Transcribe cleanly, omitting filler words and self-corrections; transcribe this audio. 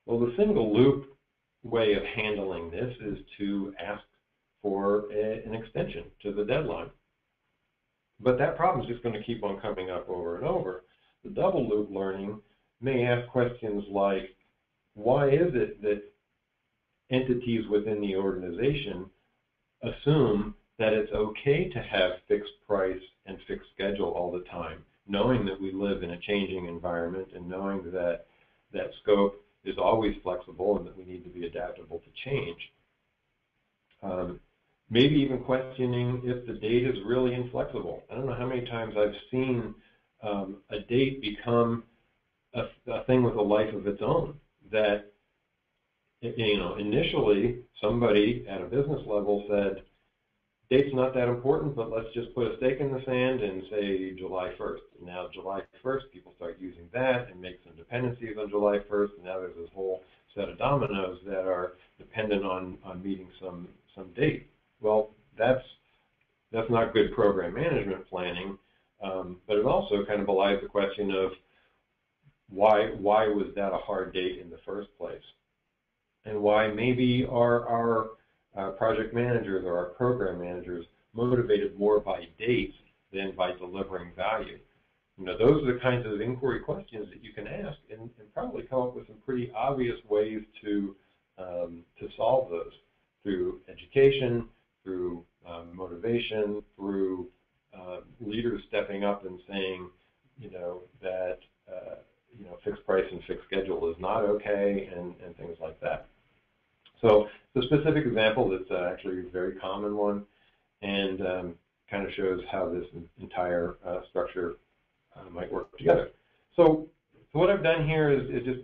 Well, the single loop way of handling this is to ask for an extension to the deadline. But that problem is just going to keep on coming up over and over. The double loop learning may ask questions like, why is it that entities within the organization assume that it's okay to have fixed price and fixed schedule all the time, knowing that we live in a changing environment and knowing that that scope is always flexible and that we need to be adaptable to change. Maybe even questioning if the date is really inflexible. I don't know how many times I've seen a date become a thing with a life of its own, that initially somebody at a business level said, date's not that important, but let's just put a stake in the sand and say July 1st. And now July 1st, people start using that and make some dependencies on July 1st, and now there's this whole set of dominoes that are dependent on meeting some date. Well, that's not good program management planning, but it also kind of belies the question of why was that a hard date in the first place, and why maybe our project managers or our program managers motivated more by dates than by delivering value. Those are the kinds of inquiry questions that you can ask and probably come up with some pretty obvious ways to solve those through education, through motivation, through leaders stepping up and saying, that fixed price and fixed schedule is not okay, and things like that. So the specific example that's actually a very common one, and kind of shows how this entire structure might work together. So what I've done here is just